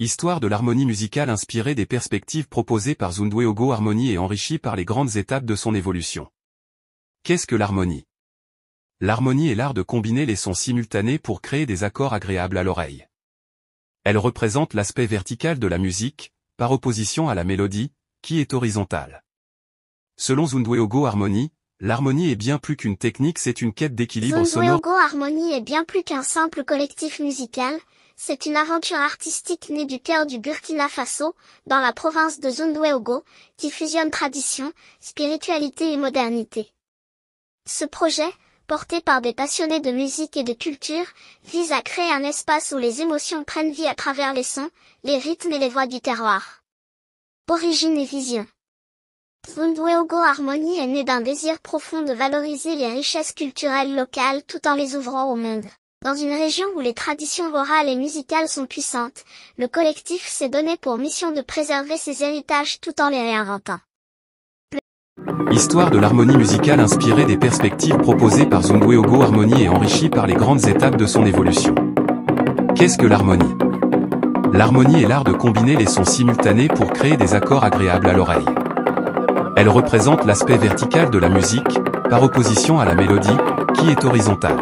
Histoire de l'harmonie musicale inspirée des perspectives proposées par Zundueogo Harmony et enrichie par les grandes étapes de son évolution. Qu'est-ce que l'harmonie? L'harmonie est l'art de combiner les sons simultanés pour créer des accords agréables à l'oreille. Elle représente l'aspect vertical de la musique, par opposition à la mélodie, qui est horizontale. Selon Zundueogo Harmony, l'harmonie est bien plus qu'une technique, c'est une quête d'équilibre sonore. Zundueogo Harmony est bien plus qu'un simple collectif musical, c'est une aventure artistique née du cœur du Burkina Faso, dans la province de Zundueogo, qui fusionne tradition, spiritualité et modernité. Ce projet, porté par des passionnés de musique et de culture, vise à créer un espace où les émotions prennent vie à travers les sons, les rythmes et les voix du terroir. Origine et vision. Zundueogo Harmony est né d'un désir profond de valoriser les richesses culturelles locales tout en les ouvrant au monde. Dans une région où les traditions orales et musicales sont puissantes, le collectif s'est donné pour mission de préserver ses héritages tout en les réinventant. Histoire de l'harmonie musicale inspirée des perspectives proposées par Zundueogo Harmony et enrichie par les grandes étapes de son évolution. Qu'est-ce que l'harmonie? L'harmonie est l'art de combiner les sons simultanés pour créer des accords agréables à l'oreille. Elle représente l'aspect vertical de la musique, par opposition à la mélodie, qui est horizontale.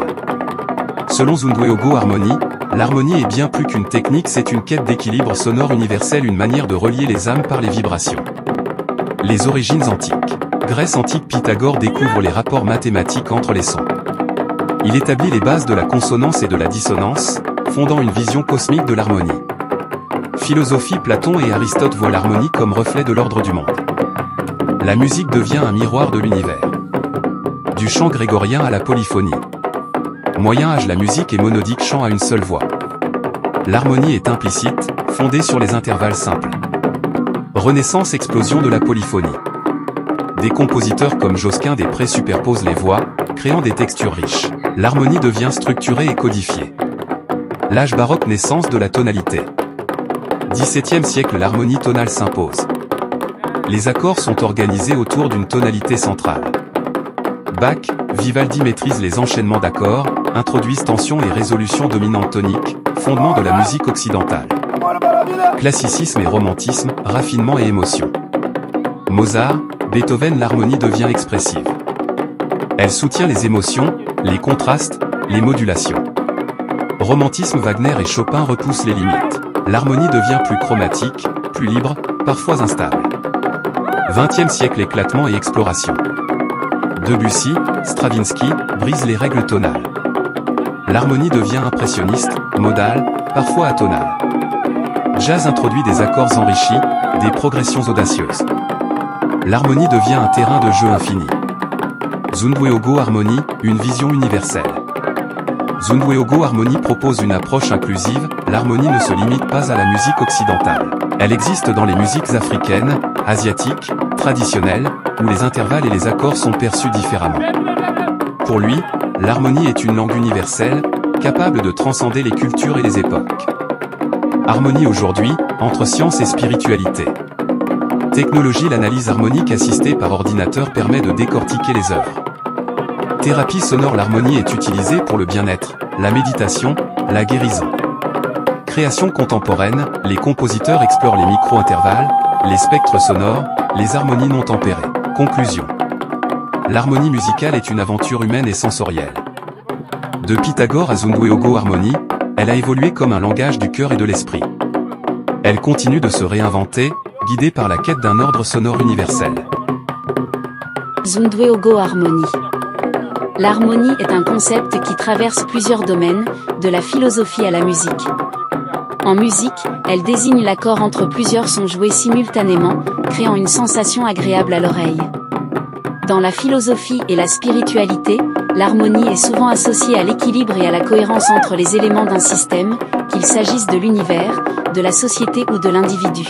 Selon Zundueogo Harmony, l'harmonie est bien plus qu'une technique, c'est une quête d'équilibre sonore universel, une manière de relier les âmes par les vibrations. Les origines antiques. Grèce antique, Pythagore découvre les rapports mathématiques entre les sons. Il établit les bases de la consonance et de la dissonance, fondant une vision cosmique de l'harmonie. Philosophie, Platon et Aristote voient l'harmonie comme reflet de l'ordre du monde. La musique devient un miroir de l'univers. Du chant grégorien à la polyphonie. Moyen Âge, la musique est monodique, chant à une seule voix. L'harmonie est implicite, fondée sur les intervalles simples. Renaissance, explosion de la polyphonie. Des compositeurs comme Josquin des Prés superposent les voix, créant des textures riches. L'harmonie devient structurée et codifiée. L'âge baroque, naissance de la tonalité. XVIIe siècle, l'harmonie tonale s'impose. Les accords sont organisés autour d'une tonalité centrale. Bach, Vivaldi maîtrisent les enchaînements d'accords, introduisent tension et résolution dominante tonique, fondement de la musique occidentale. Classicisme et romantisme, raffinement et émotion. Mozart, Beethoven, l'harmonie devient expressive. Elle soutient les émotions, les contrastes, les modulations. Romantisme, Wagner et Chopin repoussent les limites. L'harmonie devient plus chromatique, plus libre, parfois instable. XXe siècle, éclatement et exploration. Debussy, Stravinsky, brisent les règles tonales. L'harmonie devient impressionniste, modale, parfois atonale. Jazz introduit des accords enrichis, des progressions audacieuses. L'harmonie devient un terrain de jeu infini. Zundueogo Harmony, une vision universelle. Zundueogo Harmony propose une approche inclusive, l'harmonie ne se limite pas à la musique occidentale. Elle existe dans les musiques africaines, asiatiques, traditionnelles, où les intervalles et les accords sont perçus différemment. Pour lui, l'harmonie est une langue universelle, capable de transcender les cultures et les époques. Harmonie aujourd'hui, entre science et spiritualité. Technologie, l'analyse harmonique assistée par ordinateur permet de décortiquer les œuvres. Thérapie sonore, l'harmonie est utilisée pour le bien-être, la méditation, la guérison. Création contemporaine, les compositeurs explorent les micro-intervalles, les spectres sonores, les harmonies non tempérées. Conclusion. L'harmonie musicale est une aventure humaine et sensorielle. De Pythagore à Zundueogo Harmony, elle a évolué comme un langage du cœur et de l'esprit. Elle continue de se réinventer, guidée par la quête d'un ordre sonore universel. Zundueogo Harmony. L'harmonie est un concept qui traverse plusieurs domaines, de la philosophie à la musique. En musique, elle désigne l'accord entre plusieurs sons joués simultanément, créant une sensation agréable à l'oreille. Dans la philosophie et la spiritualité, l'harmonie est souvent associée à l'équilibre et à la cohérence entre les éléments d'un système, qu'il s'agisse de l'univers, de la société ou de l'individu.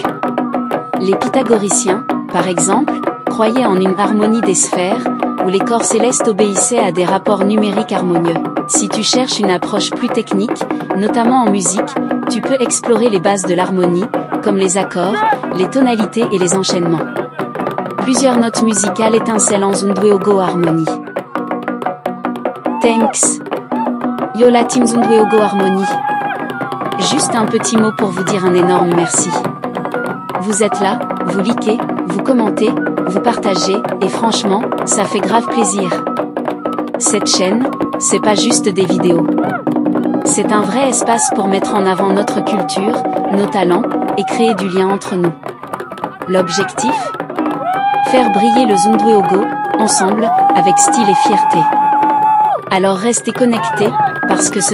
Les pythagoriciens, par exemple, croyaient en une harmonie des sphères, où les corps célestes obéissaient à des rapports numériques harmonieux. Si tu cherches une approche plus technique, notamment en musique, tu peux explorer les bases de l'harmonie, comme les accords, les tonalités et les enchaînements. Plusieurs notes musicales étincellent en Zundueogo Harmony. Thanks. Yola Team Zundueogo Harmony. Juste un petit mot pour vous dire un énorme merci. Vous êtes là, vous likez, vous commentez, vous partagez, et franchement, ça fait grave plaisir. Cette chaîne, c'est pas juste des vidéos. C'est un vrai espace pour mettre en avant notre culture, nos talents, et créer du lien entre nous. L'objectif ? Faire briller le Zundweogo, ensemble, avec style et fierté. Alors restez connectés, parce que ce